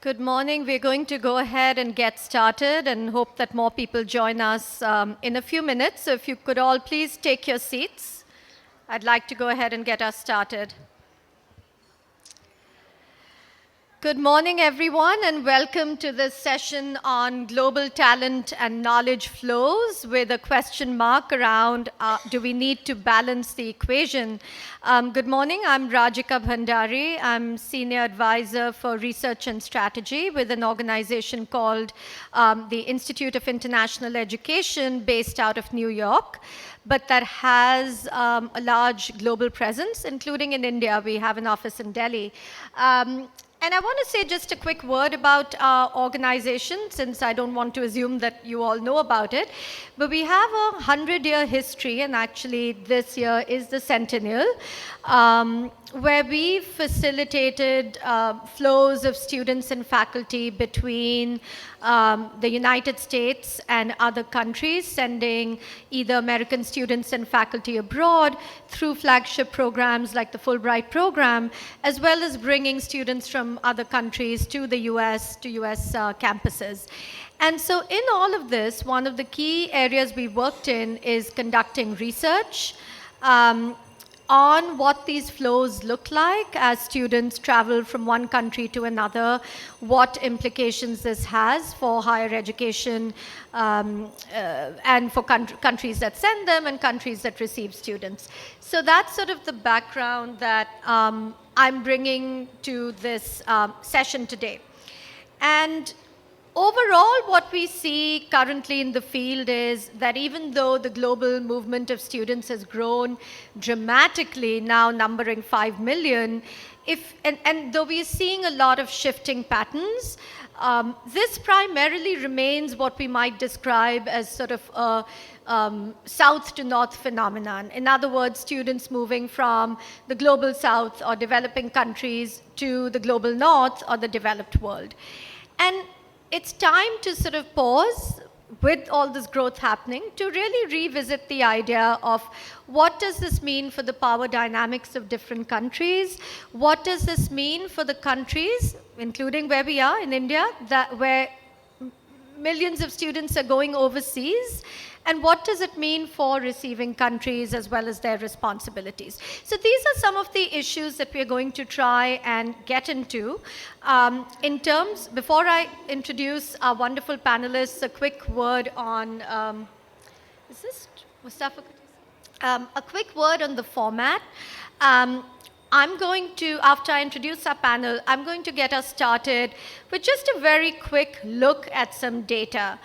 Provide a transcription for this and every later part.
Good morning. We're going to go ahead and get started and hope that more people join us in a few minutes. So if you could all please take your seats, I'd like to go ahead and get us started. Good morning, everyone, and welcome to this session on global talent and knowledge flows with a question mark around do we need to balance the equation? Good morning, I'm Rajika Bhandari. I'm Senior Advisor for Research and Strategy with an organization called the Institute of International Education based out of New York, but that has a large global presence, including in India. We have an office in Delhi. And I want to say just a quick word about our organization, since I don't want to assume that you all know about it. But we have a 100-year history, and actually this year is the centennial, where we facilitated flows of students and faculty between the United States and other countries, sending either American students and faculty abroad through flagship programs like the Fulbright program, as well as bringing students from other countries to the US, to US campuses. And so in all of this, one of the key areas we worked in is conducting research on what these flows look like as students travel from one country to another, what implications this has for higher education and for countries that send them and countries that receive students. So that's sort of the background that I'm bringing to this session today. And overall, what we see currently in the field is that even though the global movement of students has grown dramatically, now numbering 5 million, and though we are seeing a lot of shifting patterns, this primarily remains what we might describe as sort of a south to north phenomenon. In other words, students moving from the global south or developing countries to the global north or the developed world. And it's time to sort of pause with all this growth happening to really revisit the idea of what does this mean for the power dynamics of different countries? What does this mean for the countries, including where we are in India, where millions of students are going overseas? And what does it mean for receiving countries as well as their responsibilities? So these are some of the issues that we're going to try and get into. Before I introduce our wonderful panelists, a quick word on, is this Mustafa? A quick word on the format. I'm going to, after I introduce our panel, I'm going to get us started with just a very quick look at some data.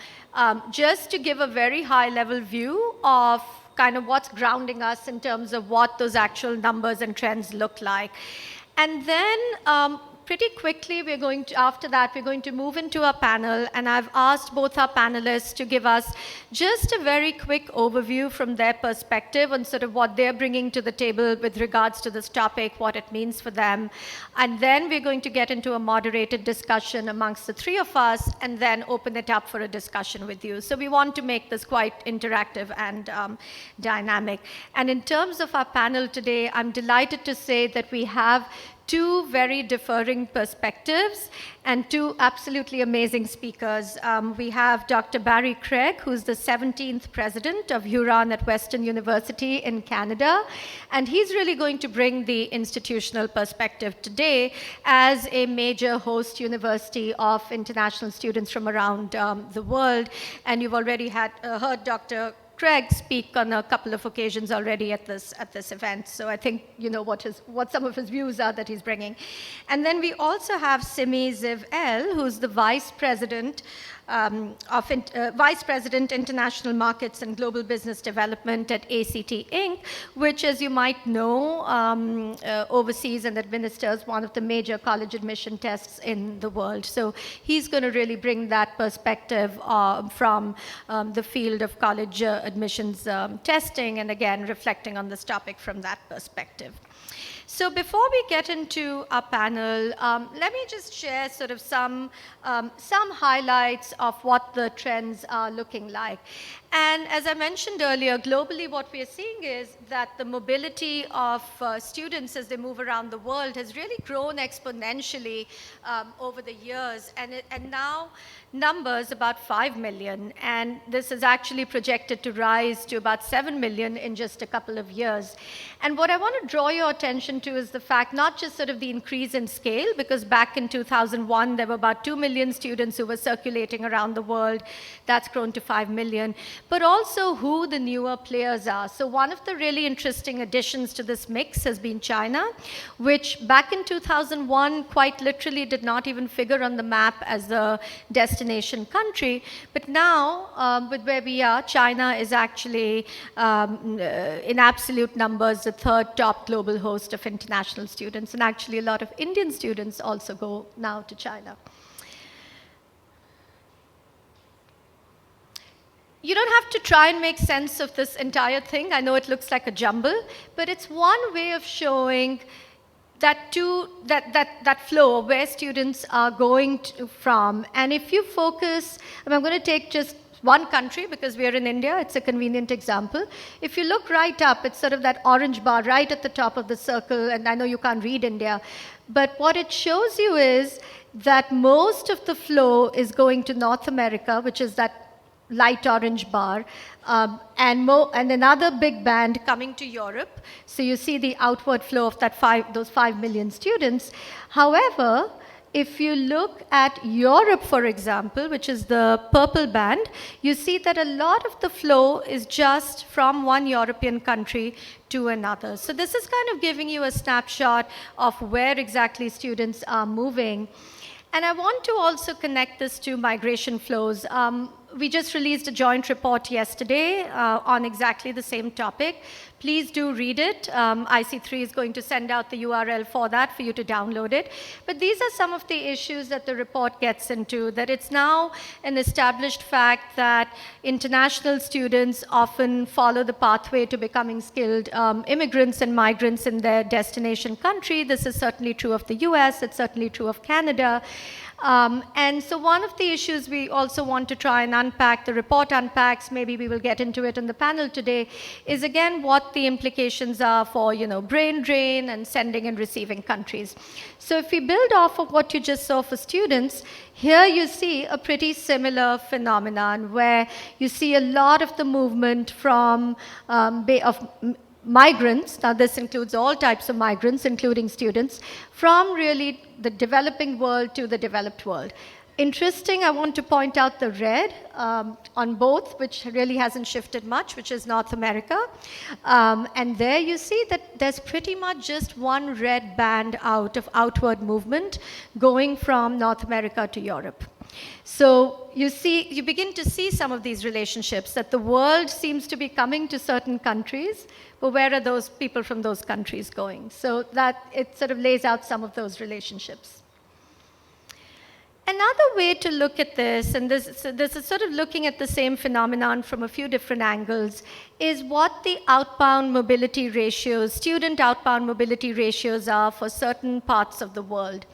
Just to give a very high-level view of kind of what's grounding us in terms of what those actual numbers and trends look like. And then pretty quickly, after that, we're going to move into our panel, and I've asked both our panelists to give us just a very quick overview from their perspective on sort of what they're bringing to the table with regards to this topic, what it means for them. And then we're going to get into a moderated discussion amongst the three of us, and then open it up for a discussion with you. So we want to make this quite interactive and dynamic. And in terms of our panel today, I'm delighted to say that we have two very differing perspectives and two absolutely amazing speakers. We have Dr. Barry Craig, who's the 17th president of Huron at Western University in Canada. And he's really going to bring the institutional perspective today as a major host university of international students from around the world. And you've already heard Dr. Craig speak on a couple of occasions already at this event. So I think you know what some of his views are that he's bringing. And then we also have Simi Ziv-El, who's the Vice President International Markets and Global Business Development at ACT Inc., which, as you might know, oversees and administers one of the major college admission tests in the world. So he's going to really bring that perspective from the field of college admissions testing, and again, reflecting on this topic from that perspective. So before we get into our panel, let me just share sort of some highlights of what the trends are looking like. And as I mentioned earlier, globally what we are seeing is that the mobility of students as they move around the world has really grown exponentially over the years. And now numbers about 5 million. And this is actually projected to rise to about 7 million in just a couple of years. And what I want to draw your attention to is the fact, not just sort of the increase in scale, because back in 2001, there were about 2 million students who were circulating around the world. That's grown to 5 million. But also who the newer players are. So one of the really interesting additions to this mix has been China, which back in 2001 quite literally did not even figure on the map as a destination country. But now, with where we are, China is actually, in absolute numbers, the third top global host of international students. And actually a lot of Indian students also go now to China. You don't have to try and make sense of this entire thing. I know it looks like a jumble, but it's one way of showing that flow of where students are going from. And if you focus, I'm going to take just one country because we are in India. It's a convenient example. If you look right up, it's sort of that orange bar right at the top of the circle. And I know you can't read India, but what it shows you is that most of the flow is going to North America, which is that light orange bar, and another big band coming to Europe. So you see the outward flow of those 5 million students. However, if you look at Europe, for example, which is the purple band, you see that a lot of the flow is just from one European country to another. So this is kind of giving you a snapshot of where exactly students are moving. And I want to also connect this to migration flows. We just released a joint report yesterday on exactly the same topic. Please do read it. IC3 is going to send out the URL for that for you to download it. But these are some of the issues that the report gets into, that it's now an established fact that international students often follow the pathway to becoming skilled immigrants and migrants in their destination country. This is certainly true of the US. It's certainly true of Canada. And so one of the issues we also want to try and unpack, the report unpacks, maybe we will get into it in the panel today, is again what the implications are for, brain drain and sending and receiving countries. So if we build off of what you just saw for students, here you see a pretty similar phenomenon where you see a lot of the movement from migrants, now this includes all types of migrants, including students, from really the developing world to the developed world. Interesting, I want to point out the red on both, which really hasn't shifted much, which is North America. And there you see that there's pretty much just one red band out of outward movement going from North America to Europe. So you begin to see some of these relationships, that the world seems to be coming to certain countries, but where are those people from those countries going? So that it sort of lays out some of those relationships. Another way to look at this, and this is sort of looking at the same phenomenon from a few different angles, is what the outbound mobility ratios, student outbound mobility ratios are for certain parts of the world.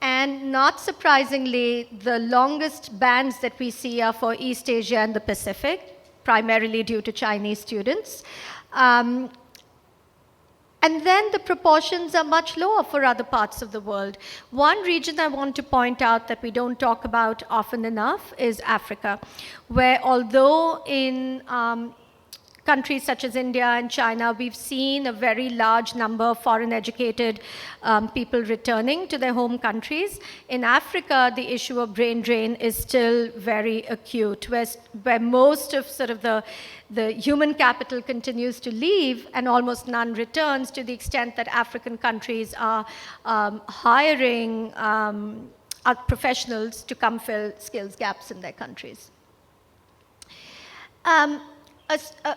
And not surprisingly, the longest bands that we see are for East Asia and the Pacific, primarily due to Chinese students. And then the proportions are much lower for other parts of the world. One region I want to point out that we don't talk about often enough is Africa, where although in countries such as India and China, we've seen a very large number of foreign educated people returning to their home countries. In Africa, the issue of brain drain is still very acute, where most of sort of the human capital continues to leave and almost none returns, to the extent that African countries are hiring professionals to come fill skills gaps in their countries.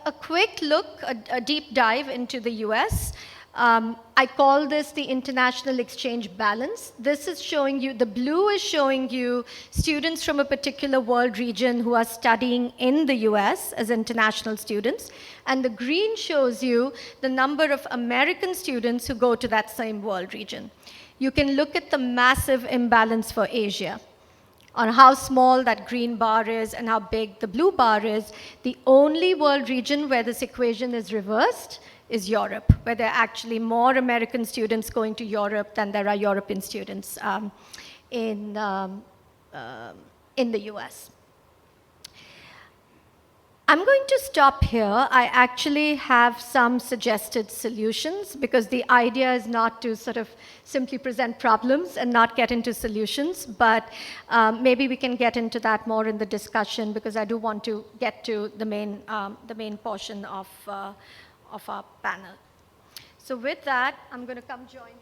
A quick look, a deep dive into the US. I call this the international exchange balance. This is showing you, the blue is showing you students from a particular world region who are studying in the US as international students. And the green shows you the number of American students who go to that same world region. You can look at the massive imbalance for Asia. on how small that green bar is and how big the blue bar is, the only world region where this equation is reversed is Europe, where there are actually more American students going to Europe than there are European students in, in the US. I'm going to stop here. I actually have some suggested solutions because the idea is not to sort of simply present problems and not get into solutions, but maybe we can get into that more in the discussion because I do want to get to the main portion of our panel. So with that, I'm going to come join you.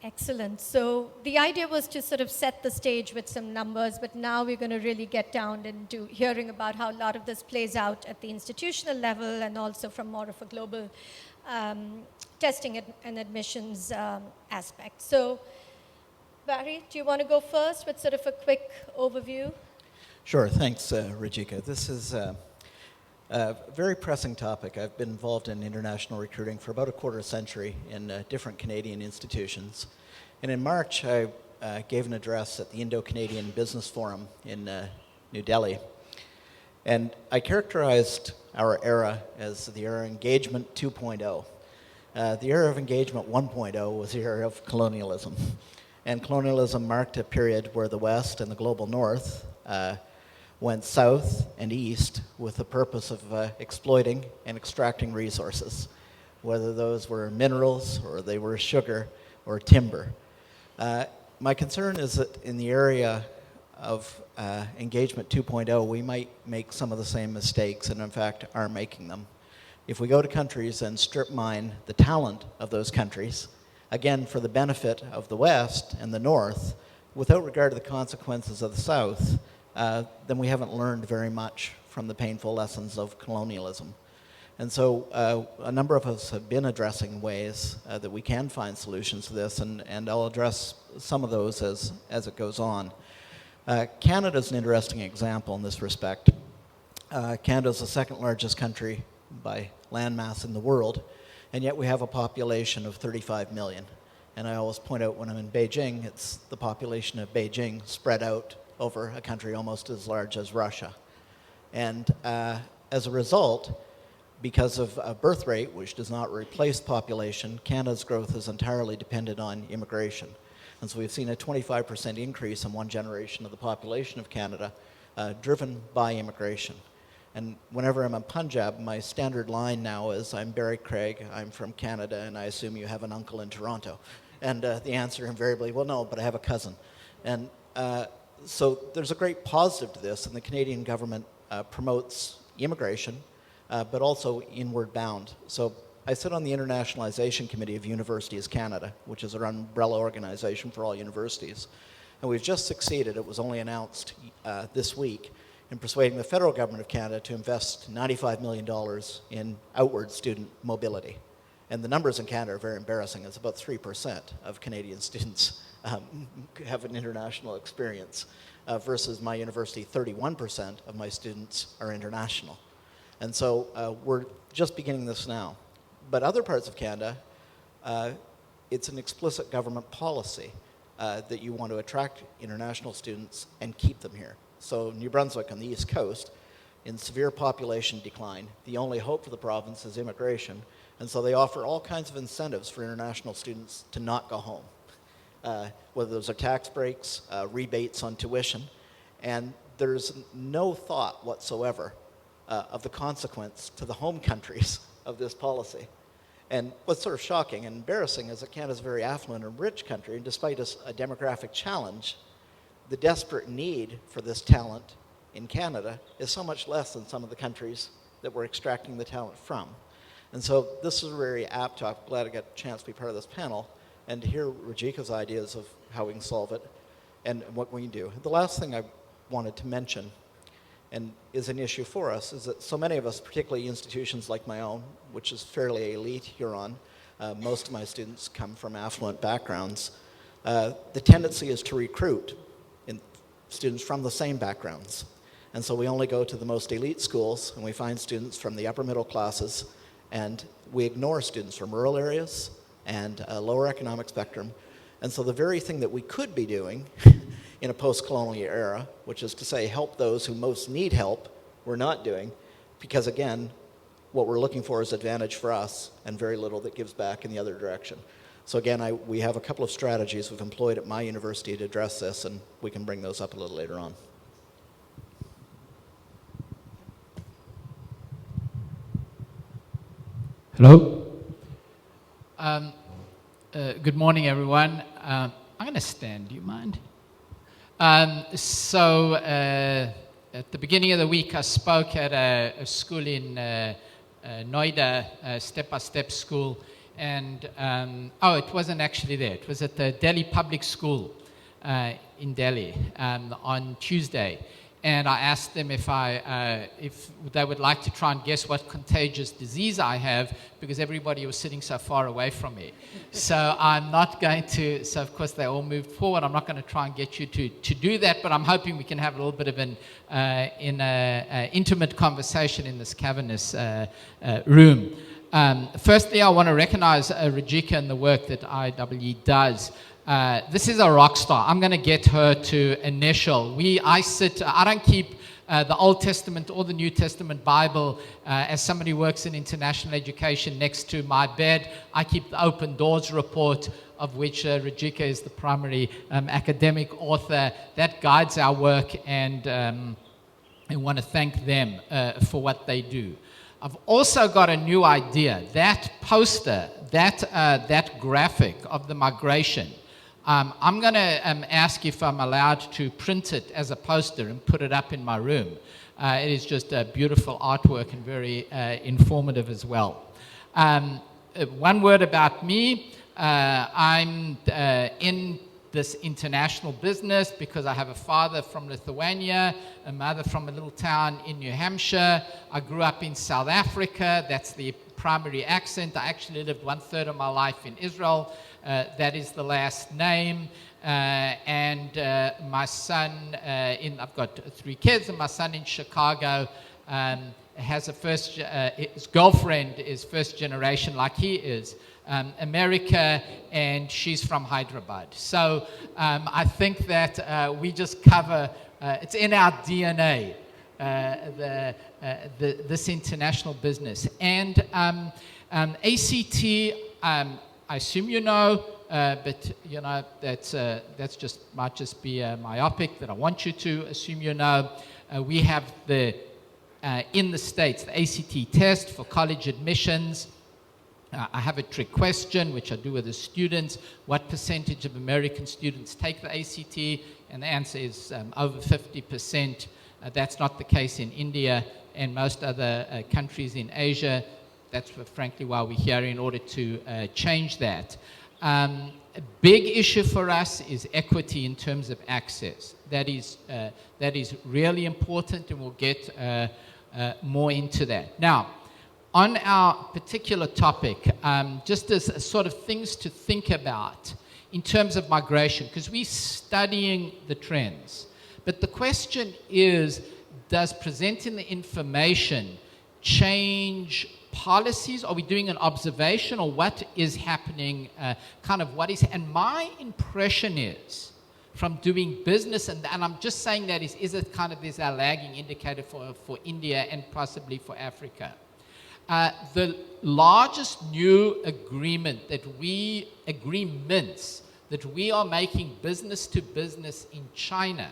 Excellent. So the idea was to sort of set the stage with some numbers, but now we're going to really get down into hearing about how a lot of this plays out at the institutional level and also from more of a global testing and admissions aspect. So Barry, do you want to go first with sort of a quick overview? Sure. Thanks, Rajika. This is a very pressing topic. I've been involved in international recruiting for about a quarter century in different Canadian institutions. And in March, I gave an address at the Indo-Canadian Business Forum in New Delhi. And I characterized our era as the era of engagement 2.0. The era of engagement 1.0 was the era of colonialism. And colonialism marked a period where the West and the global North went south and east with the purpose of exploiting and extracting resources, whether those were minerals or they were sugar or timber. My concern is that in the area of engagement 2.0, we might make some of the same mistakes and in fact are making them. If we go to countries and strip mine the talent of those countries, again for the benefit of the West and the North, without regard to the consequences of the South, then we haven't learned very much from the painful lessons of colonialism. And so a number of us have been addressing ways that we can find solutions to this, and I'll address some of those as it goes on. Canada's an interesting example in this respect. Canada's the second largest country by landmass in the world, and yet we have a population of 35 million. And I always point out when I'm in Beijing, it's the population of Beijing spread out over a country almost as large as Russia. And as a result, because of a birth rate, which does not replace population, Canada's growth is entirely dependent on immigration. And so we've seen a 25% increase in one generation of the population of Canada, driven by immigration. And whenever I'm in Punjab, my standard line now is, I'm Barry Craig, I'm from Canada, and I assume you have an uncle in Toronto. And the answer invariably, well, no, but I have a cousin. And so there's a great positive to this, and the Canadian government promotes immigration, but also inward bound. So I sit on the Internationalization Committee of Universities Canada, which is an umbrella organization for all universities. And we've just succeeded, it was only announced this week, in persuading the federal government of Canada to invest $95 million in outward student mobility. And the numbers in Canada are very embarrassing. It's about 3% of Canadian students have an international experience, versus my university, 31% of my students are international. And so we're just beginning this now. But other parts of Canada, it's an explicit government policy that you want to attract international students and keep them here. So New Brunswick on the East Coast, in severe population decline, the only hope for the province is immigration. And so they offer all kinds of incentives for international students to not go home, whether those are tax breaks, rebates on tuition. And there's no thought whatsoever of the consequence to the home countries of this policy. And what's sort of shocking and embarrassing is that Canada's a very affluent and rich country, and despite a demographic challenge, the desperate need for this talent in Canada is so much less than some of the countries that we're extracting the talent from. And so this is a very apt topic. I'm glad I got a chance to be part of this panel and to hear Rajika's ideas of how we can solve it and what we can do. The last thing I wanted to mention, and is an issue for us, is that so many of us, particularly institutions like my own, which is fairly elite Huron, most of my students come from affluent backgrounds, the tendency is to recruit students from the same backgrounds. And so we only go to the most elite schools, and we find students from the upper middle classes, and we ignore students from rural areas and lower economic spectrum. And so the very thing that we could be doing in a post-colonial era, which is to say help those who most need help, we're not doing, because again, what we're looking for is advantage for us and very little that gives back in the other direction. So again, we have a couple of strategies we've employed at my university to address this, and we can bring those up a little later on. Hello. Good morning, everyone. I'm going to stand. Do you mind? At the beginning of the week, I spoke at a school in Noida, a step-by-step school. And, it wasn't actually there. It was at the Delhi Public School in Delhi on Tuesday. And I asked them if they would like to try and guess what contagious disease I have, because everybody was sitting so far away from me. So I'm not going to, so of course they all moved forward. I'm not going to try and get you to do that, but I'm hoping we can have a little bit of an intimate conversation in this cavernous room. Firstly, I want to recognize Rajika and the work that IEEE does. This is a rock star. I'm going to get her to initial. I don't keep the Old Testament or the New Testament Bible as somebody who works in international education next to my bed. I keep the Open Doors report, of which Rajika is the primary academic author. That guides our work, and I want to thank them for what they do. I've also got a new idea. That poster, that graphic of the migration, I'm going to ask if I'm allowed to print it as a poster and put it up in my room. It is just a beautiful artwork and very informative as well. One word about me. I'm in this international business because I have a father from Lithuania, a mother from a little town in New Hampshire. I grew up in South Africa. That's the primary accent. I actually lived 1/3 of my life in Israel. That is the last name. And my son, I've got 3 kids, and my son in Chicago has his girlfriend is first generation like he is. America, and she's from Hyderabad. So I think that we just cover, it's in our DNA, this international business. And ACT, I assume you know, but you know that's just might just be myopic that I want you to assume you know. We have in the States the ACT test for college admissions. I have a trick question, which I do with the students. What percentage of American students take the ACT? And the answer is over 50%. That's not the case in India and most other countries in Asia. That's frankly why we're here, in order to change that. A big issue for us is equity in terms of access. That is really important, and we'll get more into that. Now, on our particular topic, just as sort of things to think about in terms of migration, because we're studying the trends. But the question is, does presenting the information change policies? Are we doing an observation, or what is happening, and my impression is, from doing business, and I'm just saying that is it kind of this our lagging indicator for India and possibly for Africa. The largest new agreements that we are making business to business in China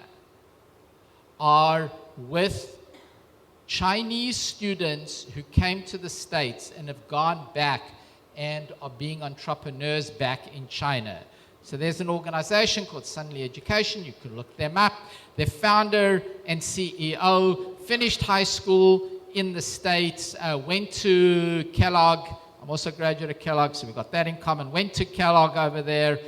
are with Chinese students who came to the States and have gone back and are being entrepreneurs back in China. So there's an organization called Sunli Education. You can look them up. Their founder and CEO finished high school in the States, went to Kellogg. I'm also a graduate of Kellogg, so we've got that in common. Went to Kellogg over there,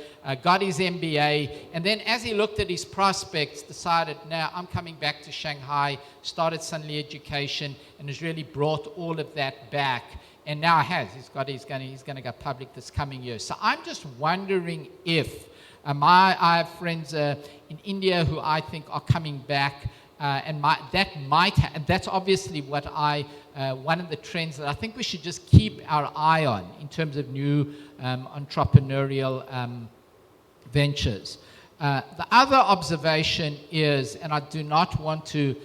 got his MBA, and then as he looked at his prospects, decided, now I'm coming back to Shanghai, started Sunli Education, and has really brought all of that back. And now he's going to go public this coming year. So I'm just wondering if I have friends in India who I think are coming back and that's obviously what one of the trends that I think we should just keep our eye on in terms of new entrepreneurial ventures. The other observation is, and I do not want to,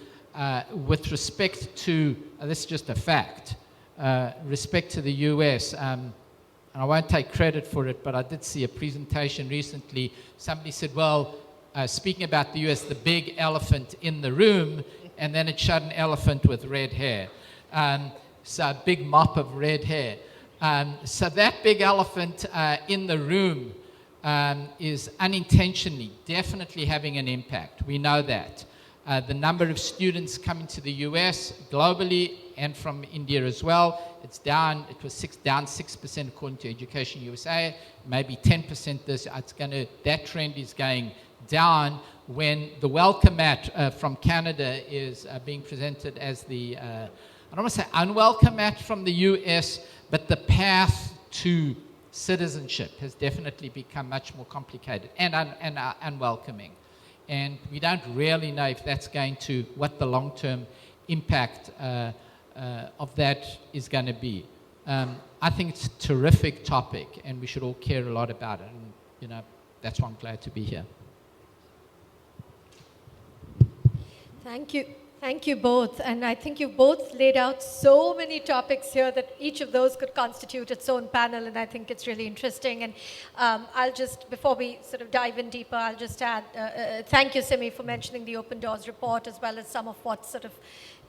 with respect to, this is just a fact, respect to the US, and I won't take credit for it, but I did see a presentation recently. Somebody said, well, speaking about the US, the big elephant in the room, and then it showed an elephant with red hair. So a big mop of red hair. So that big elephant in the room is unintentionally definitely having an impact. We know that. The number of students coming to the US globally and from India as well, it's down. It was down 6% according to Education USA, maybe 10% this. That trend is going down when the welcome mat from Canada is being presented as the, I don't want to say unwelcome mat from the US, but the path to citizenship has definitely become much more complicated and unwelcoming. And we don't really know if that's going to, what the long-term impact of that is going to be. I think it's a terrific topic, and we should all care a lot about it. And, that's why I'm glad to be here. Thank you. Thank you both. And I think you both laid out so many topics here that each of those could constitute its own panel, and I think it's really interesting. And I'll just, before we sort of dive in deeper, I'll just add, thank you, Simi, for mentioning the Open Doors report, as well as some of what's sort of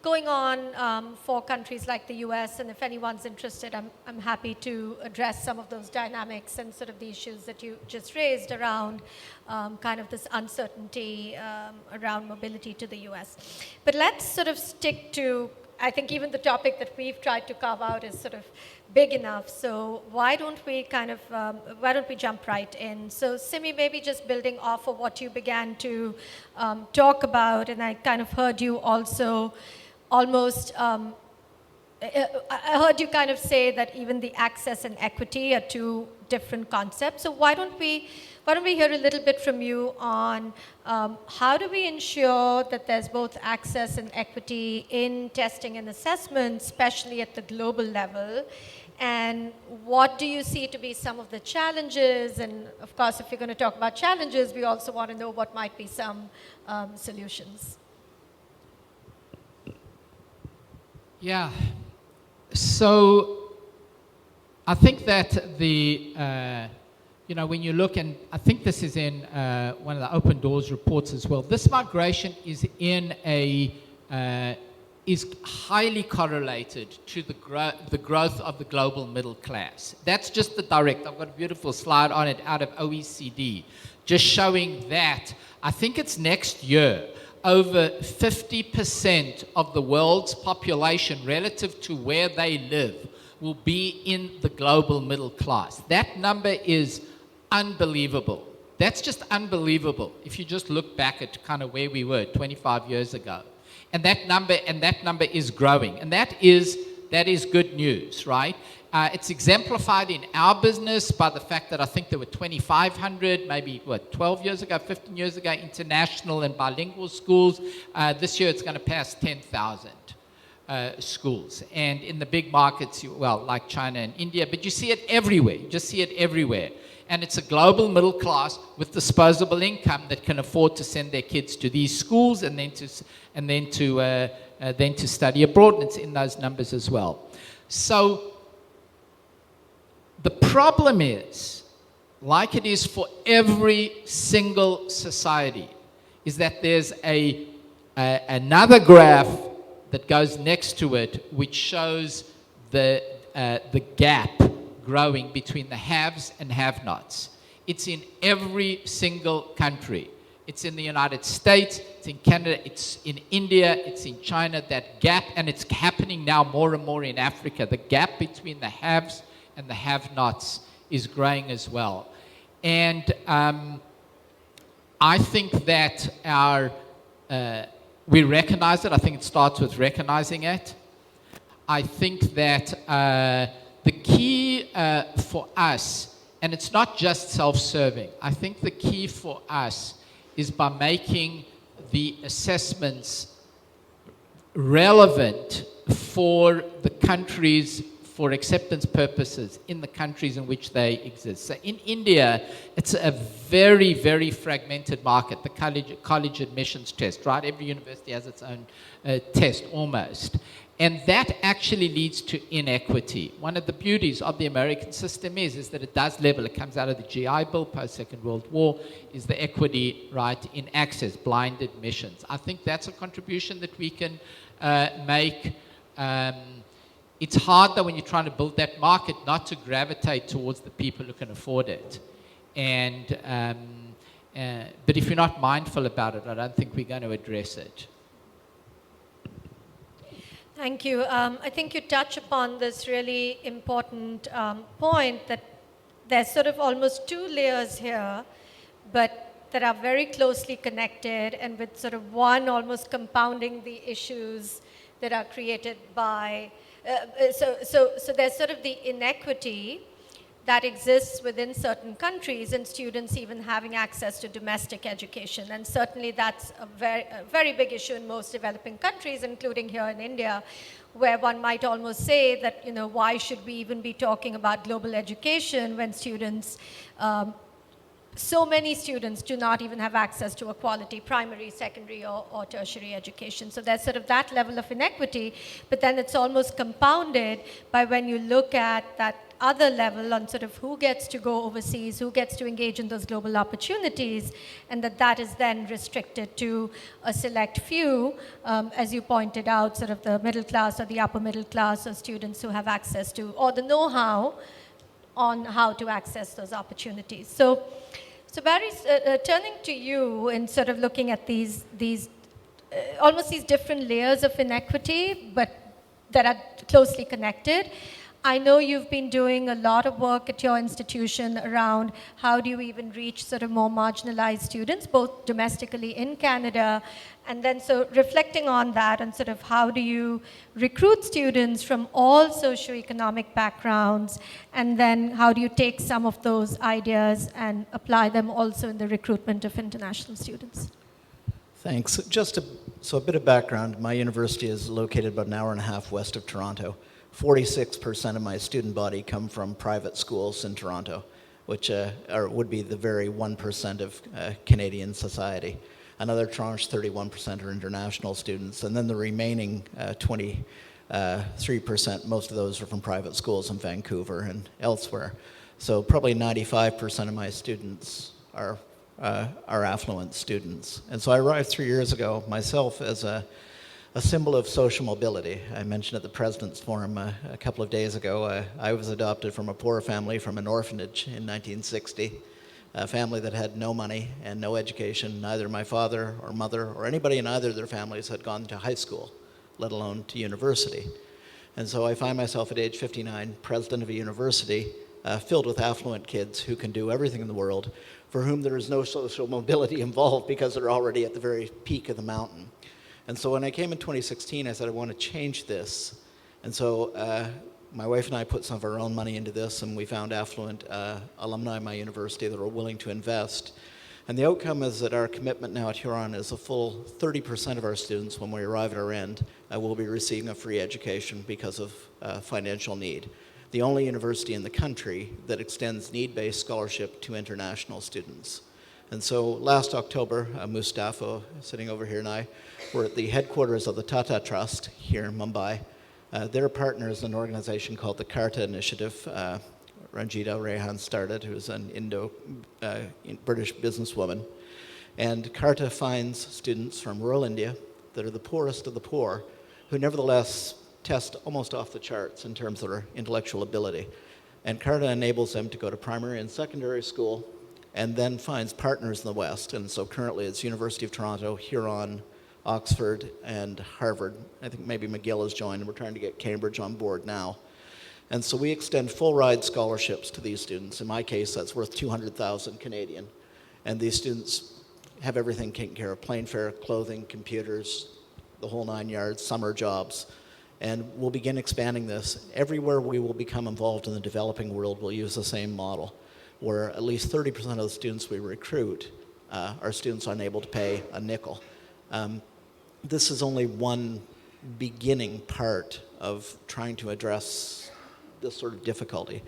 going on for countries like the US. And if anyone's interested, I'm happy to address some of those dynamics and sort of the issues that you just raised around kind of this uncertainty around mobility to the US. But let's sort of stick to, I think even the topic that we've tried to carve out is sort of big enough. So why don't we jump right in? So Simi, maybe just building off of what you began to talk about, and I kind of heard you also almost, I heard you kind of say that even the access and equity are two different concepts. So why don't we hear a little bit from you on how do we ensure that there's both access and equity in testing and assessment, especially at the global level? And what do you see to be some of the challenges? And of course, if you're going to talk about challenges, we also want to know what might be some solutions. Yeah. So I think that when you look, and I think this is in one of the Open Doors reports as well, this migration is is highly correlated to the growth of the global middle class. That's just the direct. I've got a beautiful slide on it out of OECD, just showing that. I think it's next year, over 50% of the world's population relative to where they live will be in the global middle class. That number is unbelievable. That's just unbelievable if you just look back at kind of where we were 25 years ago. And that number is growing. And that is good news, right? It's exemplified in our business by the fact that I think there were 2,500, maybe 12 years ago, 15 years ago, international and bilingual schools. This year it's going to pass 10,000 schools. And in the big markets, like China and India, but you see it everywhere. You just see it everywhere. And it's a global middle class with disposable income that can afford to send their kids to these schools and then to study abroad. And it's in those numbers as well. So the problem is, like it is for every single society, is that there's another graph that goes next to it, which shows the gap growing between the haves and have-nots. It's in every single country. It's in the United States, it's in Canada, it's in India, it's in China, that gap, and it's happening now more and more in Africa. The gap between the haves and the have-nots is growing as well. And I think that we recognize it. I think it starts with recognizing it. I think that the key for us, and it's not just self-serving, I think the key for us is by making the assessments relevant for the countries, for acceptance purposes in the countries in which they exist. So in India, it's a very, very fragmented market, the college admissions test, right? Every university has its own test almost. And that actually leads to inequity. One of the beauties of the American system is that it does level. It comes out of the GI Bill post-Second World War, is the equity, right, in access, blind admissions. I think that's a contribution that we can make. It's hard, though, when you're trying to build that market, not to gravitate towards the people who can afford it. And, but if you're not mindful about it, I don't think we're going to address it. Thank you. I think you touch upon this really important point that there's sort of almost two layers here, but that are very closely connected, and with sort of one almost compounding the issues that are created by, so there's sort of the inequity that exists within certain countries and students even having access to domestic education. And certainly that's a very big issue in most developing countries, including here in India, where one might almost say that, you know, why should we even be talking about global education when students, so many students do not even have access to a quality primary, secondary, or tertiary education. So there's sort of that level of inequity, but then it's almost compounded by when you look at that other level on sort of who gets to go overseas, who gets to engage in those global opportunities, and that is then restricted to a select few, as you pointed out, sort of the middle class or the upper middle class, or students who have access to, or the know-how on how to access those opportunities. So Barry, turning to you and sort of looking at these almost these different layers of inequity, but that are closely connected. I know you've been doing a lot of work at your institution around how do you even reach sort of more marginalized students, both domestically in Canada, and then so reflecting on that and sort of how do you recruit students from all socioeconomic backgrounds, and then how do you take some of those ideas and apply them also in the recruitment of international students? Thanks. So a bit of background. My university is located about an hour and a half west of Toronto. 46% of my student body come from private schools in Toronto, which would be the very 1% of Canadian society. Another tranche, 31%, are international students, and then the remaining 23%, most of those are from private schools in Vancouver and elsewhere. So probably 95% of my students are affluent students. And so I arrived 3 years ago myself as a symbol of social mobility. I mentioned at the President's Forum a couple of days ago, I was adopted from a poor family from an orphanage in 1960, a family that had no money and no education. Neither my father or mother or anybody in either of their families had gone to high school, let alone to university. And so I find myself at age 59, president of a university filled with affluent kids who can do everything in the world, for whom there is no social mobility involved because they're already at the very peak of the mountain. And so when I came in 2016, I said, I want to change this. And so my wife and I put some of our own money into this, and we found affluent alumni at my university that were willing to invest. And the outcome is that our commitment now at Huron is a full 30% of our students, when we arrive at our end, will be receiving a free education because of financial need. The only university in the country that extends need-based scholarship to international students. And so last October, Mustafa, sitting over here, and I were at the headquarters of the Tata Trust here in Mumbai. Their partner is an organization called the Karta Initiative. Ranjita Rehan started, who's an Indo-British businesswoman. And Karta finds students from rural India that are the poorest of the poor, who nevertheless test almost off the charts in terms of their intellectual ability. And Karta enables them to go to primary and secondary school, and then finds partners in the West. And so currently it's University of Toronto, Huron, Oxford, and Harvard. I think maybe McGill has joined, and we're trying to get Cambridge on board now. And so we extend full ride scholarships to these students. In my case, that's worth 200,000 Canadian. And these students have everything taken care of: plane fare, clothing, computers, the whole 9 yards, summer jobs. And we'll begin expanding this. Everywhere we will become involved in the developing world, we'll use the same model, where at least 30% of the students we recruit are students unable to pay a nickel. This is only one beginning part of trying to address this sort of difficulty.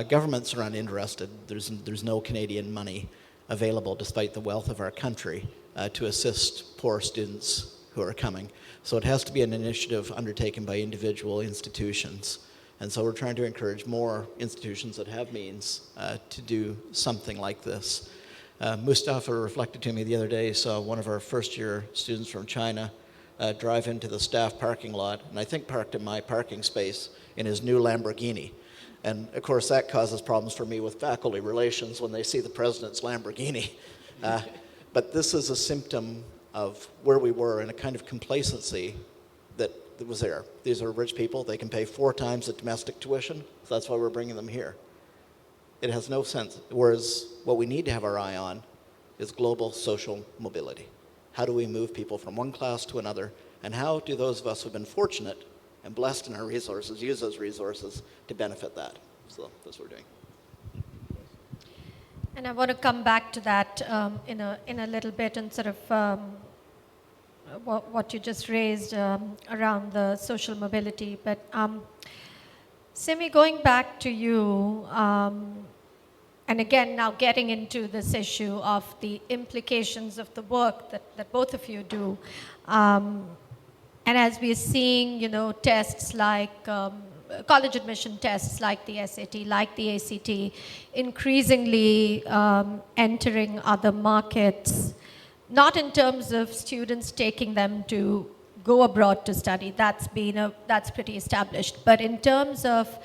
Governments are uninterested. There's no Canadian money available, despite the wealth of our country, to assist poor students who are coming. So it has to be an initiative undertaken by individual institutions. And so we're trying to encourage more institutions that have means to do something like this. Mustafa reflected to me the other day, saw one of our first-year students from China drive into the staff parking lot, and I think parked in my parking space in his new Lamborghini. And of course that causes problems for me with faculty relations when they see the president's Lamborghini. But this is a symptom of where we were in a kind of complacency that was there. These are rich people. They can pay 4 times the domestic tuition, so that's why we're bringing them here. It has no sense. Whereas what we need to have our eye on is global social mobility. How do we move people from one class to another? And how do those of us who've been fortunate and blessed in our resources use those resources to benefit that? So that's what we're doing. And I want to come back to that in a little bit, and sort of what you just raised around the social mobility. But Simi, going back to you, and again now getting into this issue of the implications of the work that both of you do, and as we're seeing, tests like college admission tests like the SAT, like the ACT, increasingly entering other markets, not in terms of students taking them to go abroad to study, that's pretty established, but in terms of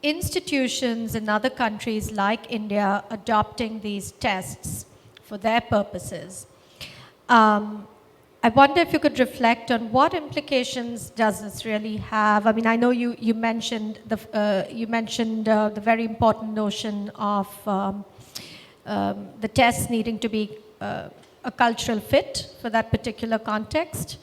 institutions in other countries like India adopting these tests for their purposes. I wonder if you could reflect on what implications does this really have. I mean, I know you mentioned the very important notion of the tests needing to be a cultural fit for that particular context.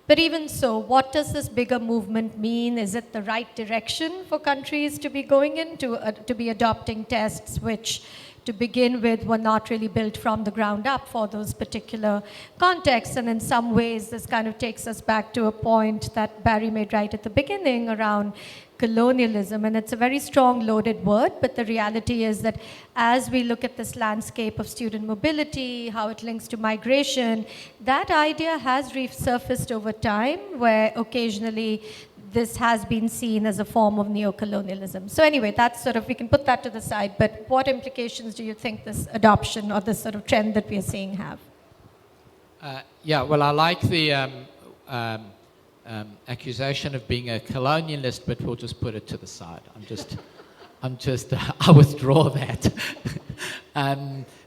But even so, what does this bigger movement mean? Is it the right direction for countries to be going in, to be adopting tests which, to begin with, were not really built from the ground up for those particular contexts? And in some ways, this kind of takes us back to a point that Barry made right at the beginning around colonialism. And it's a very strong, loaded word, but the reality is that as we look at this landscape of student mobility, how it links to migration, that idea has resurfaced over time, where occasionally this has been seen as a form of neocolonialism. So anyway, that's sort of, we can put that to the side, but what implications do you think this adoption or this sort of trend that we are seeing have? Yeah, well, I like the accusation of being a colonialist, but we'll just put it to the side. I withdraw that.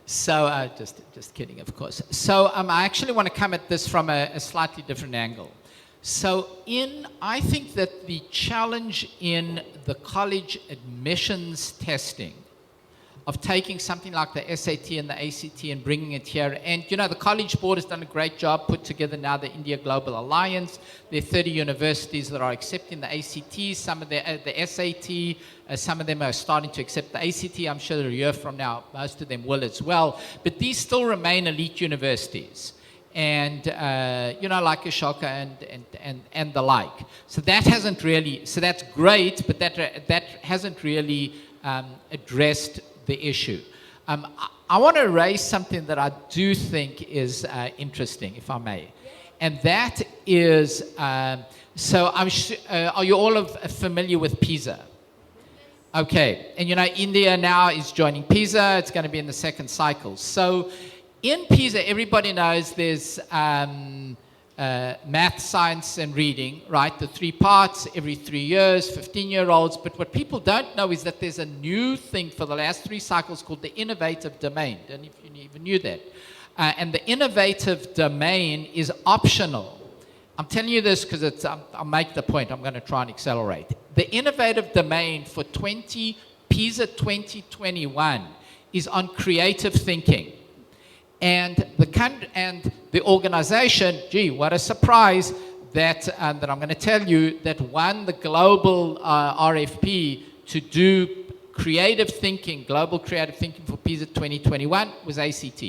Just kidding, of course. So I actually want to come at this from a slightly different angle. So I think that the challenge in the college admissions testing of taking something like the SAT and the ACT and bringing it here. And, the College Board has done a great job, put together now the India Global Alliance. There are 30 universities that are accepting the ACT, some of the SAT, some of them are starting to accept the ACT. I'm sure a year from now, most of them will as well. But these still remain elite universities. And, like Ashoka and the like. So that hasn't really, so that's great, but that hasn't really addressed the issue. I want to raise something that I do think is interesting, if I may. And that is, are you all familiar with PISA? Okay, and India now is joining PISA. It's going to be in the second cycle. So in PISA, everybody knows there's math, science, and reading, right? The 3 parts every 3 years, 15-year-olds. But what people don't know is that there's a new thing for the last 3 cycles called the innovative domain. Don't know if you even knew that. And the innovative domain is optional. I'm telling you this because I'll make the point. I'm going to try and accelerate. The innovative domain for PISA 2021 is on creative thinking. And the organization, gee, what a surprise that I'm going to tell you, that won the global RFP to do creative thinking, global creative thinking for PISA 2021 was ACT.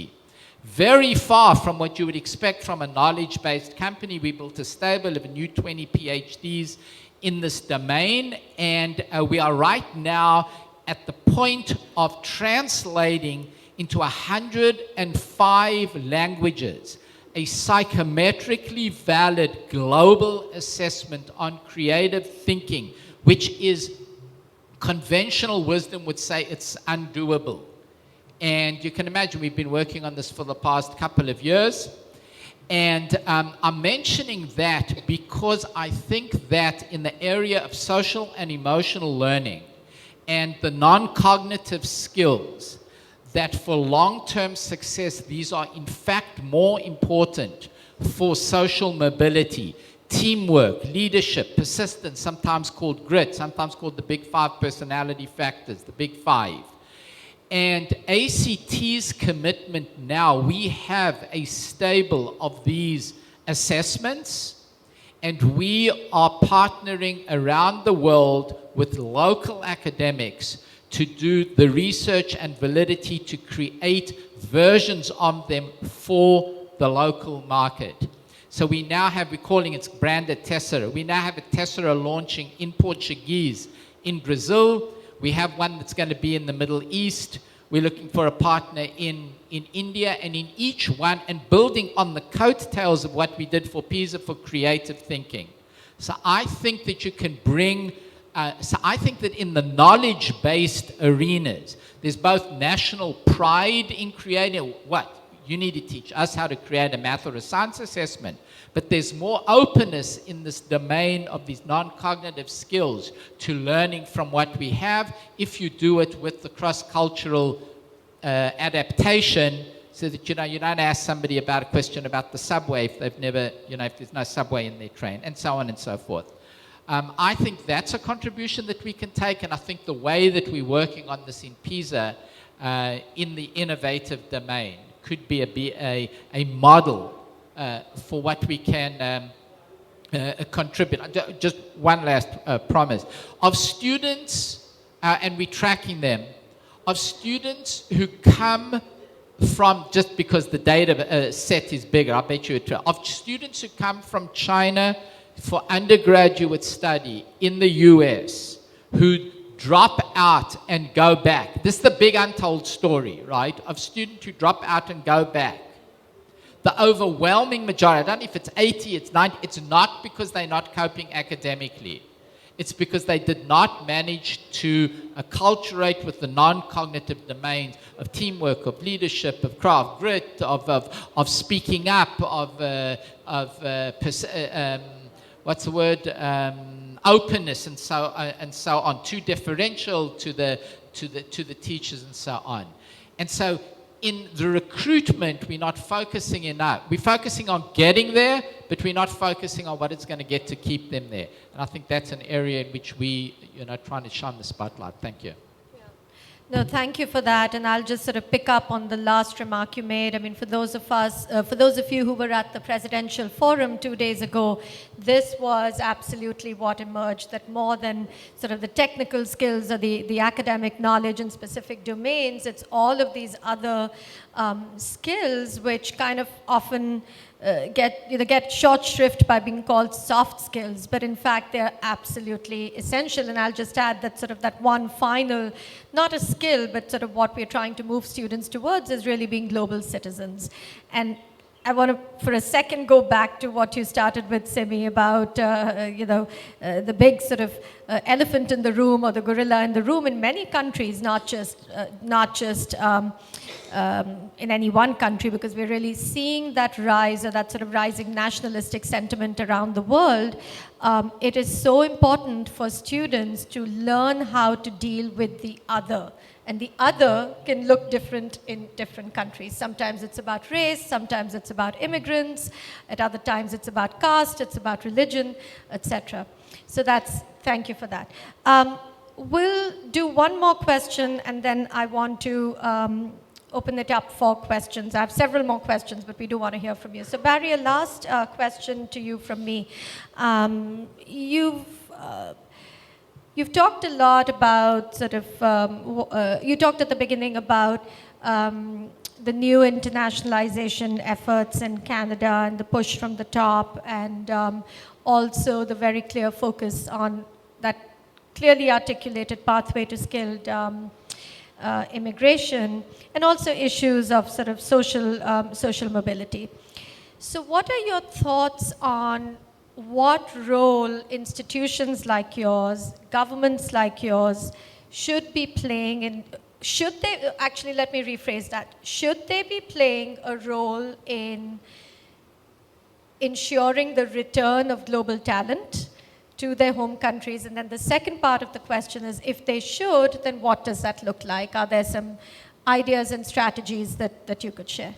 Very far from what you would expect from a knowledge-based company. We built a stable of a new 20 PhDs in this domain, and we are right now at the point of translating into 105 languages a psychometrically valid global assessment on creative thinking, which is conventional wisdom would say it's undoable. And you can imagine we've been working on this for the past couple of years. And I'm mentioning that because I think that in the area of social and emotional learning and the non-cognitive skills, that for long-term success, these are in fact more important for social mobility, teamwork, leadership, persistence, sometimes called grit, sometimes called the big 5 personality factors, the big 5. And ACT's commitment now, we have a stable of these assessments, and we are partnering around the world with local academics to do the research and validity to create versions of them for the local market. So we now have, we're calling it branded Tessera. We now have a Tessera launching in Portuguese in Brazil. We have one that's going to be in the Middle East. We're looking for a partner in India, and in each one, and building on the coattails of what we did for PISA for creative thinking. So I think that you can bring, so I think that in the knowledge-based arenas, there's both national pride in creating what? You need to teach us how to create a math or a science assessment. But there's more openness in this domain of these non-cognitive skills to learning from what we have if you do it with the cross-cultural adaptation, so that, you know, you don't ask somebody about a question about the subway if they've never, you know, if there's no subway in their train, and so on and so forth. I think that's a contribution that we can take, and I think the way that we're working on this in PISA in the innovative domain could be a model for what we can contribute. Just one last promise. Of students, and we're tracking them, of students who come from, just because the data set is bigger, I bet you it's 12, of students who come from China for undergraduate study in the US, who drop out and go back. This is the big untold story, right? Of students who drop out and go back. The overwhelming majority, I don't know if it's 80, it's 90, it's not because they're not coping academically. It's because they did not manage to acculturate with the non-cognitive domains of teamwork, of leadership, of craft, grit, of speaking up, what's the word? Openness and so on, too differential to the teachers and so on. And so in the recruitment, we're not focusing enough. We're focusing on getting there, but we're not focusing on what it's going to get to keep them there. And I think that's an area in which we, you know, trying to shine the spotlight. Thank you. No, thank you for that. And I'll just sort of pick up on the last remark you made. I mean, for those of you who were at the Presidential Forum 2 days ago, this was absolutely what emerged, that more than sort of the technical skills or the academic knowledge in specific domains, it's all of these other skills which kind of often get short shrift by being called soft skills, but in fact they're absolutely essential. And I'll just add that sort of that one final, not a skill, but sort of what we're trying to move students towards is really being global citizens. And I want to, for a second, go back to what you started with, Simi, about the big sort of elephant in the room or the gorilla in the room in many countries, not just in any one country, because we're really seeing that rise or that sort of rising nationalistic sentiment around the world. It is so important for students to learn how to deal with the other. And the other can look different in different countries. Sometimes it's about race, sometimes it's about immigrants, at other times it's about caste, it's about religion, etc. So thank you for that. We'll do one more question, and then I want to open it up for questions. I have several more questions, but we do want to hear from you. So Barry, a last question to you from me. You've talked a lot about sort of, you talked at the beginning about the new internationalization efforts in Canada and the push from the top, and also the very clear focus on that clearly articulated pathway to skilled immigration, and also issues of sort of social mobility. So what are your thoughts on what role institutions like yours, governments like yours, should be playing in, should they, actually let me rephrase that, should they be playing a role in ensuring the return of global talent to their home countries? And then the second part of the question is, if they should, then what does that look like? Are there some ideas and strategies that you could share?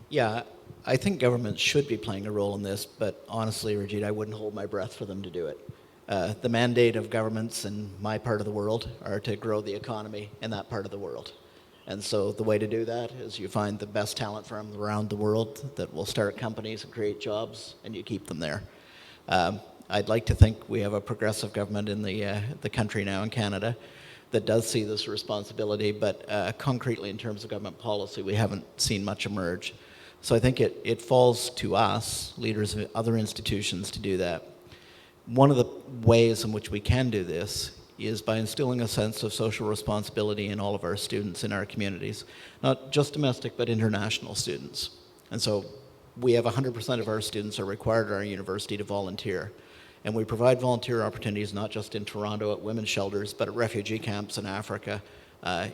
Yeah, I think governments should be playing a role in this, but honestly, Rajit, I wouldn't hold my breath for them to do it. The mandate of governments in my part of the world are to grow the economy in that part of the world. And so the way to do that is you find the best talent from around the world that will start companies and create jobs, and you keep them there. I'd like to think we have a progressive government in the country now in Canada that does see this responsibility, but concretely in terms of government policy, we haven't seen much emerge. So I think it falls to us, leaders of other institutions, to do that. One of the ways in which we can do this is by instilling a sense of social responsibility in all of our students in our communities, not just domestic, but international students. And so we have 100% of our students are required at our university to volunteer. And we provide volunteer opportunities not just in Toronto at women's shelters, but at refugee camps in Africa,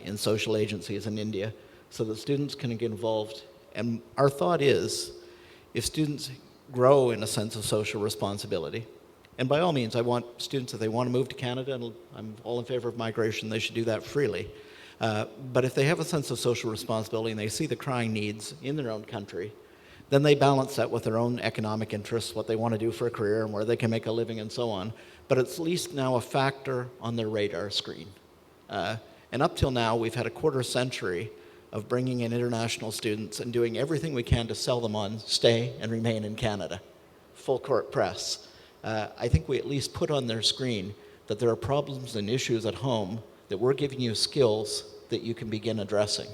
in social agencies in India, so that students can get involved. And our thought is, if students grow in a sense of social responsibility, and by all means, I want students, if they want to move to Canada, and I'm all in favor of migration, they should do that freely. But if they have a sense of social responsibility and they see the crying needs in their own country, then they balance that with their own economic interests, what they want to do for a career and where they can make a living and so on. But it's at least now a factor on their radar screen. And up till now, we've had a quarter century of bringing in international students and doing everything we can to sell them on stay and remain in Canada. Full court press. I think we at least put on their screen that there are problems and issues at home that we're giving you skills that you can begin addressing.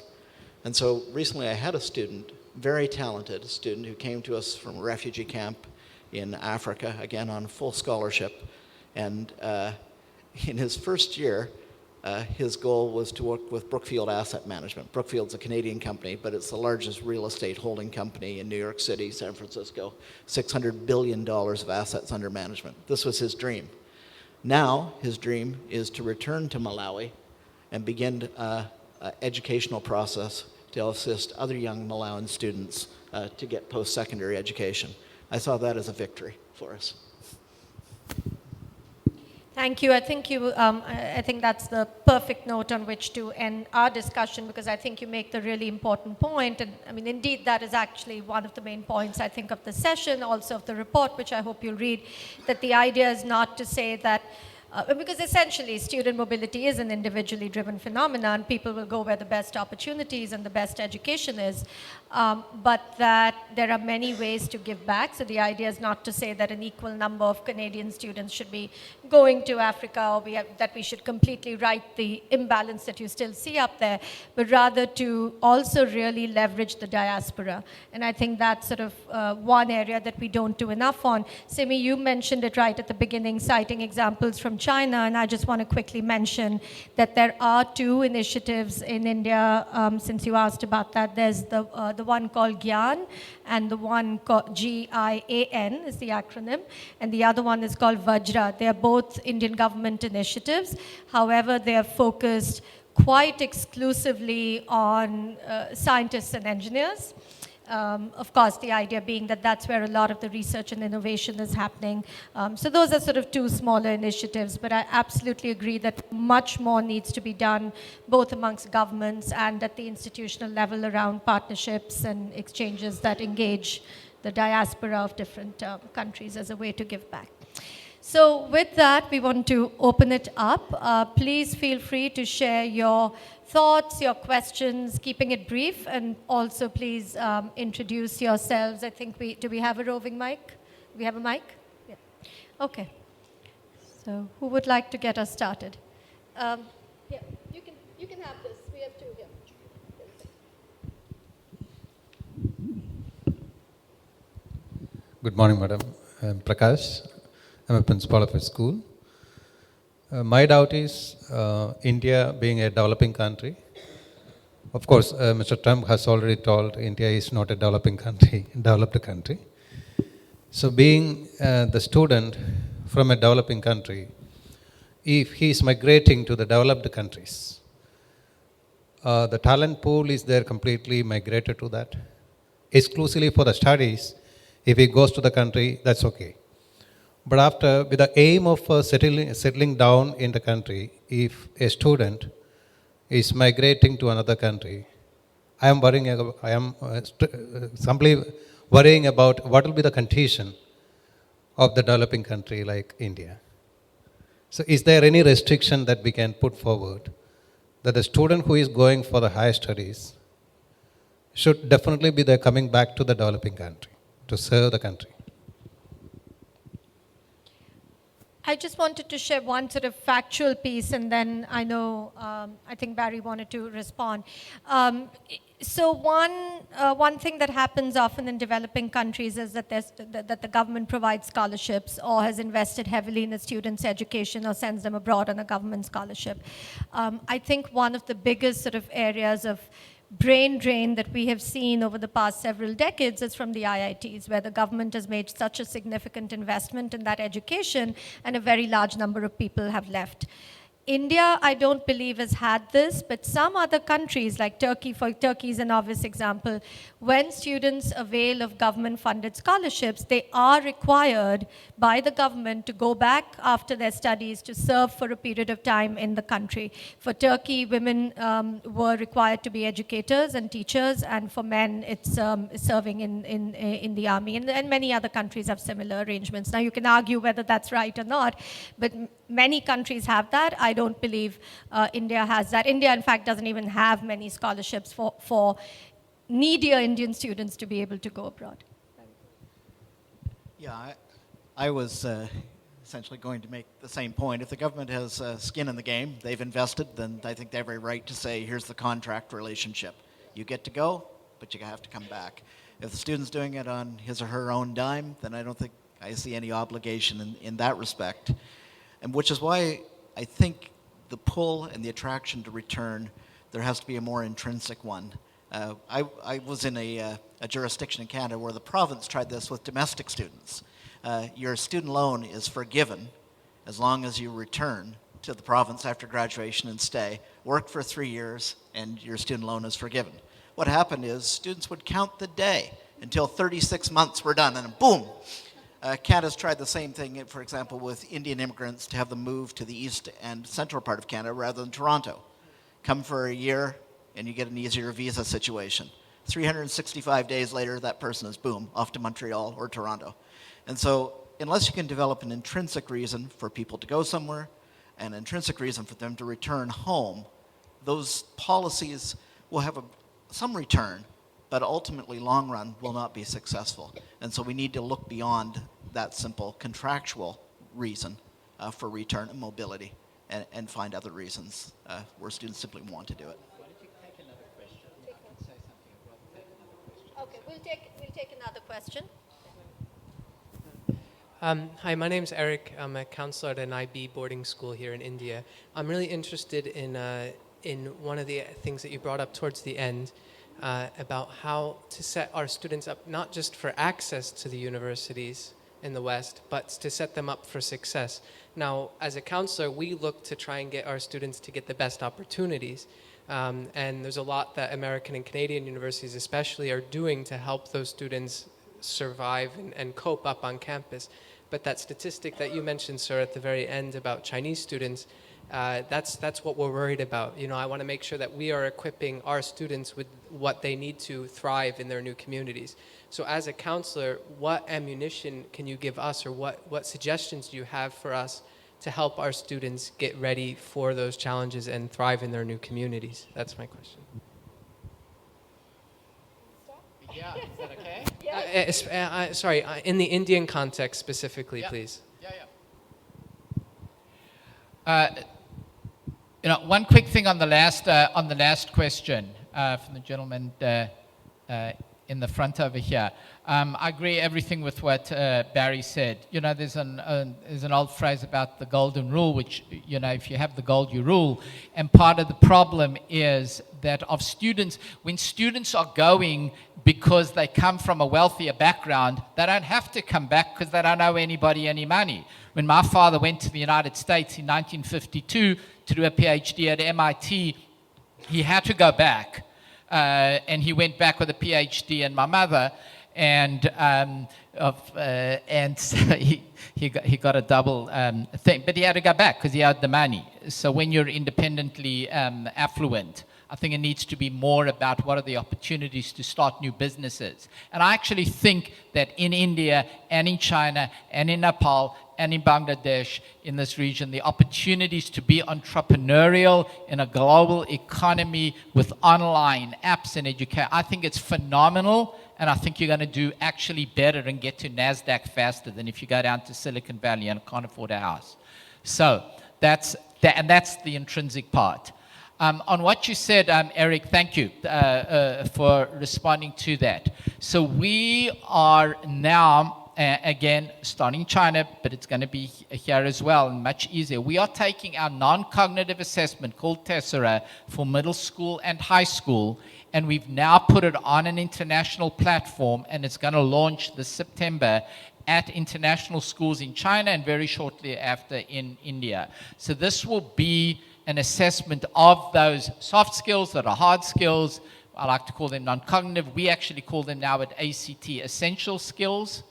And so recently I had a student, very talented student, who came to us from a refugee camp in Africa, again on full scholarship. And in his first year, his goal was to work with Brookfield Asset Management. Brookfield's a Canadian company, but it's the largest real estate holding company in New York City, San Francisco, $600 billion of assets under management. This was his dream. Now, his dream is to return to Malawi and begin an educational process to assist other young Malawian students to get post-secondary education. I saw that as a victory for us. Thank you. I think that's the perfect note on which to end our discussion, because I think you make the really important point. And I mean, indeed, that is actually one of the main points, I think, of the session, also of the report, which I hope you'll read, that the idea is not to say that because essentially student mobility is an individually driven phenomenon. People will go where the best opportunities and the best education is, but that there are many ways to give back. So the idea is not to say that an equal number of Canadian students should be going to Africa, or that we should completely right the imbalance that you still see up there, but rather to also really leverage the diaspora. And I think that's sort of one area that we don't do enough on. Simi, you mentioned it right at the beginning, citing examples from China, and I just want to quickly mention that there are two initiatives in India, since you asked about that. There's the one called GYAN, and the one called GIAN is the acronym, and the other one is called Vajra. They're both Indian government initiatives. However, they're focused quite exclusively on scientists and engineers. Of course, the idea being that that's where a lot of the research and innovation is happening. So those are sort of two smaller initiatives, but I absolutely agree that much more needs to be done, both amongst governments and at the institutional level, around partnerships and exchanges that engage the diaspora of different countries as a way to give back. So with that, we want to open it up. Please feel free to share your thoughts, your questions, keeping it brief, and also please introduce yourselves. I think do we have a roving mic? Do we have a mic? Yeah. Okay. So who would like to get us started? Yeah, you can have this. We have two here. Good morning, madam. I'm Prakash. I'm a principal of a school. My doubt is India being a developing country. Of course, Mr. Trump has already told India is not a developing country, developed country. So being the student from a developing country, if he is migrating to the developed countries, the talent pool is there completely migrated to that. Exclusively for the studies, if he goes to the country, that's okay. But after, with the aim of settling down in the country, if a student is migrating to another country, I am simply worrying about what will be the condition of the developing country like India. So is there any restriction that we can put forward that the student who is going for the higher studies should definitely be there coming back to the developing country to serve the country? I just wanted to share one sort of factual piece, and then I know, I think Barry wanted to respond. So one thing that happens often in developing countries is that that the government provides scholarships or has invested heavily in the students' education or sends them abroad on a government scholarship. I think one of the biggest sort of areas of brain drain that we have seen over the past several decades is from the IITs, where the government has made such a significant investment in that education, and a very large number of people have left. India, I don't believe, has had this, but some other countries, like Turkey, for Turkey is an obvious example, when students avail of government-funded scholarships, they are required by the government to go back after their studies to serve for a period of time in the country. For Turkey, women were required to be educators and teachers, and for men, it's serving in the army. And many other countries have similar arrangements. Now, you can argue whether that's right or not, but many countries have that. I don't believe India has that. India, in fact, doesn't even have many scholarships for needier Indian students to be able to go abroad. Yeah, I was essentially going to make the same point. If the government has skin in the game, they've invested, then I think they have every right to say, here's the contract relationship. You get to go, but you have to come back. If the student's doing it on his or her own dime, then I don't think I see any obligation in that respect. And which is why I think the pull and the attraction to return, there has to be a more intrinsic one. I was in a jurisdiction in Canada where the province tried this with domestic students. Your student loan is forgiven as long as you return to the province after graduation and stay, work for 3 years, and your student loan is forgiven. What happened is students would count the day until 36 months were done, and boom, Canada's tried the same thing, for example, with Indian immigrants to have them move to the east and central part of Canada rather than Toronto. Come for a year, and you get an easier visa situation. 365 days later, that person is, boom, off to Montreal or Toronto. And so unless you can develop an intrinsic reason for people to go somewhere, an intrinsic reason for them to return home, those policies will have some return, but ultimately, long run, will not be successful. And so we need to look beyond that simple contractual reason for return and mobility and find other reasons where students simply want to do it. Why don't you take another question? I can say something. Take another question. Okay, we'll take another question. Hi, my name's Eric. I'm a counselor at an IB boarding school here in India. I'm really interested in one of the things that you brought up towards the end, about how to set our students up not just for access to the universities in the West, but to set them up for success. Now, as a counselor, we look to try and get our students to get the best opportunities. And there's a lot that American and Canadian universities especially are doing to help those students survive and cope up on campus. But that statistic that you mentioned, sir, at the very end about Chinese students, that's what we're worried about. You know, I want to make sure that we are equipping our students with what they need to thrive in their new communities. So as a counselor, what ammunition can you give us, or what suggestions do you have for us to help our students get ready for those challenges and thrive in their new communities? That's my question. Yeah, is that okay? Sorry, in the Indian context specifically, please. You know, one quick thing on the last question from the gentleman in the front over here. I agree everything with what Barry said. You know, there's an old phrase about the golden rule, which, you know, if you have the gold, you rule. And part of the problem is that of students, when students are going because they come from a wealthier background, they don't have to come back because they don't owe anybody any money. When my father went to the United States in 1952 to do a PhD at MIT, he had to go back. And he went back with a PhD, and my mother, and so he got a double thing, but he had to go back because he owed the money. So when you're independently affluent, I think it needs to be more about what are the opportunities to start new businesses. And I actually think that in India and in China and in Nepal and in Bangladesh, in this region, the opportunities to be entrepreneurial in a global economy with online apps and education, I think it's phenomenal. And I think you're going to do actually better and get to NASDAQ faster than if you go down to Silicon Valley and can't afford a house. So that's the intrinsic part. On what you said, Eric, thank you for responding to that. So we are now, again, starting in China, but it's going to be here as well, and much easier. We are taking our non-cognitive assessment called Tessera for middle school and high school, and we've now put it on an international platform, and it's going to launch this September at international schools in China and very shortly after in India. So this will be an assessment of those soft skills that are hard skills. I like to call them non-cognitive. We actually call them now at ACT essential skills.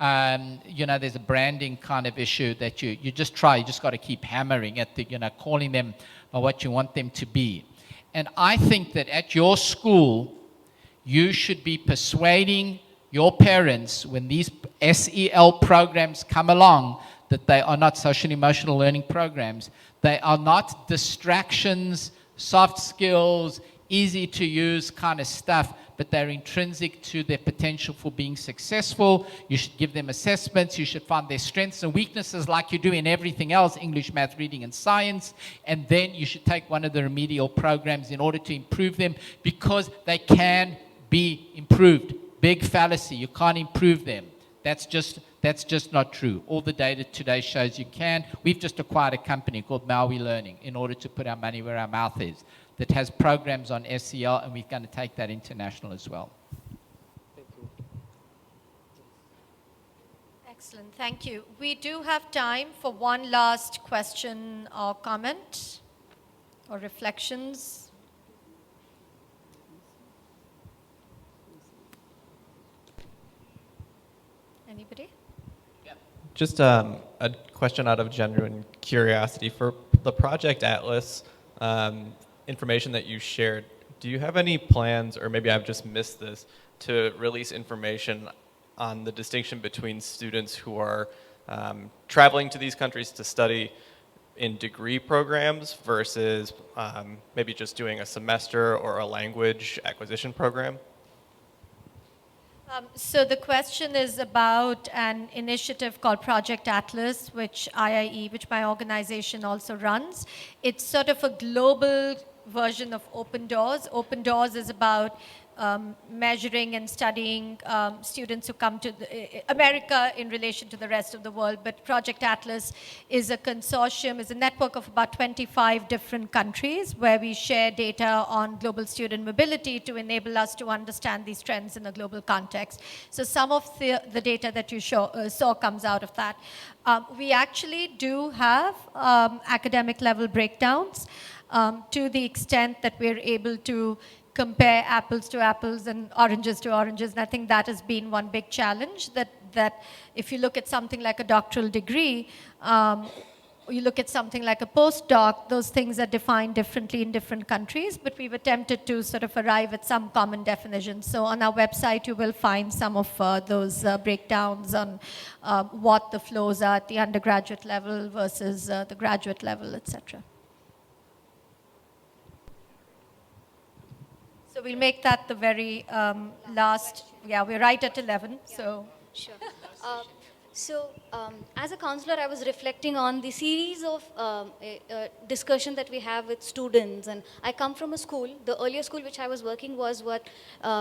You know, there's a branding kind of issue that you just got to keep hammering at the, you know, calling them by what you want them to be. And I think that at your school, you should be persuading your parents when these SEL programs come along that they are not social emotional learning programs. They are not distractions, soft skills, easy to use kind of stuff, but they're intrinsic to their potential for being successful. You should give them assessments. You should find their strengths and weaknesses like you do in everything else, English, math, reading, and science. And then you should take one of the remedial programs in order to improve them because they can be improved. Big fallacy. You can't improve them. That's just not true. All the data today shows you can. We've just acquired a company called Maui Learning in order to put our money where our mouth is that has programs on SEL, and we're going to take that international as well. Thank you. Excellent, thank you. We do have time for one last question or comment or reflections. Anybody? Just a question out of genuine curiosity. For the Project Atlas information that you shared, do you have any plans, or maybe I've just missed this, to release information on the distinction between students who are traveling to these countries to study in degree programs versus maybe just doing a semester or a language acquisition program? So the question is about an initiative called Project Atlas, which IIE, which my organization also runs. It's sort of a global version of Open Doors. Open Doors is about measuring and studying students who come to America in relation to the rest of the world. But Project Atlas is a consortium, is a network of about 25 different countries where we share data on global student mobility to enable us to understand these trends in a global context. So some of the data that you saw comes out of that. We actually do have academic level breakdowns to the extent that we're able to compare apples to apples and oranges to oranges. And I think that has been one big challenge, that if you look at something like a doctoral degree, you look at something like a postdoc, those things are defined differently in different countries, but we've attempted to sort of arrive at some common definition. So on our website, you will find some of those breakdowns on what the flows are at the undergraduate level versus the graduate level, etc. So we'll make that the very last, yeah, we're right at 11, so. Sure. So, as a counselor, I was reflecting on the series of discussion that we have with students. And I come from a school, the earlier school which I was working was what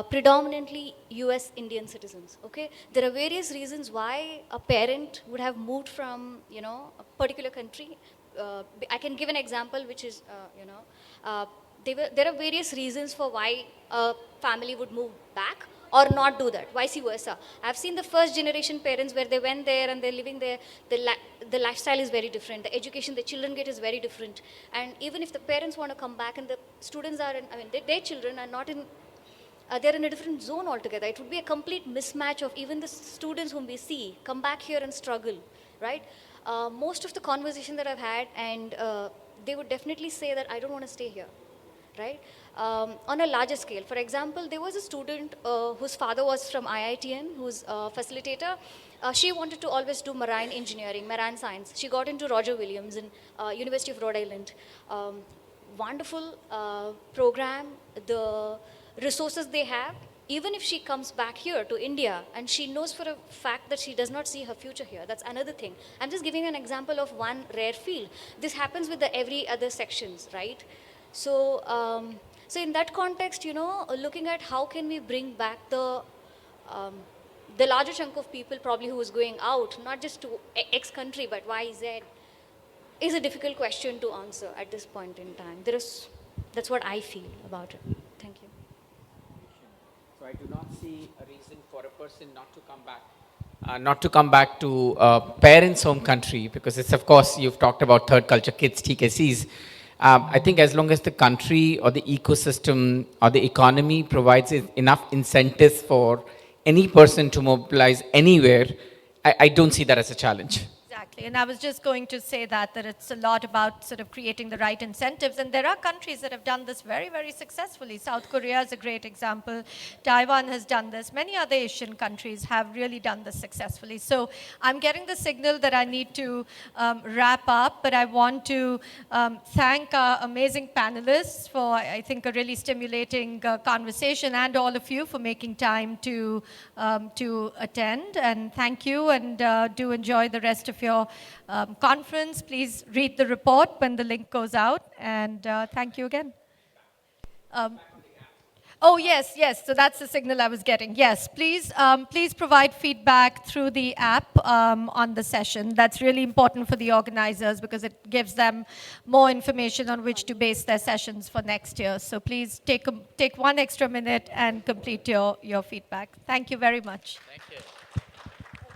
predominantly US Indian citizens, okay? There are various reasons why a parent would have moved from, a particular country. I can give an example which is, there are various reasons for why a family would move back or not do that, vice versa. I've seen the first generation parents where they went there and they're living there, the lifestyle is very different, the education the children get is very different. And even if the parents want to come back and the students are, their children are not in, they're in a different zone altogether. It would be a complete mismatch of even the students whom we see come back here and struggle, right? Most of the conversation that I've had, and they would definitely say that I don't want to stay here, right? On a larger scale. For example, there was a student whose father was from IITN, who's a facilitator. She wanted to always do marine engineering, marine science. She got into Roger Williams in University of Rhode Island. Wonderful program, the resources they have. Even if she comes back here to India and she knows for a fact that she does not see her future here, that's another thing. I'm just giving an example of one rare field. This happens with the every other sections, right? So, so in that context, looking at how can we bring back the larger chunk of people probably who is going out, not just to X country, but Y, Z, is a difficult question to answer at this point in time. That's what I feel about it. Thank you. So I do not see a reason for a person not to come back to parents' home country, because it's, of course, you've talked about third culture kids, TKCs. I think as long as the country or the ecosystem or the economy provides enough incentives for any person to mobilize anywhere, I don't see that as a challenge. Exactly, and I was just going to say that it's a lot about sort of creating the right incentives, and there are countries that have done this very, very successfully. South Korea is a great example. Taiwan has done this. Many other Asian countries have really done this successfully. So I'm getting the signal that I need to wrap up, but I want to thank our amazing panelists for, I think, a really stimulating conversation, and all of you for making time to attend. And thank you, and do enjoy the rest of your conference. Please read the report when the link goes out, and thank you again. Oh, yes, yes, so that's the signal I was getting. Yes, please, please provide feedback through the app on the session. That's really important for the organizers because it gives them more information on which to base their sessions for next year. So please take 1 extra minute and complete your feedback. Thank you very much. Thank you.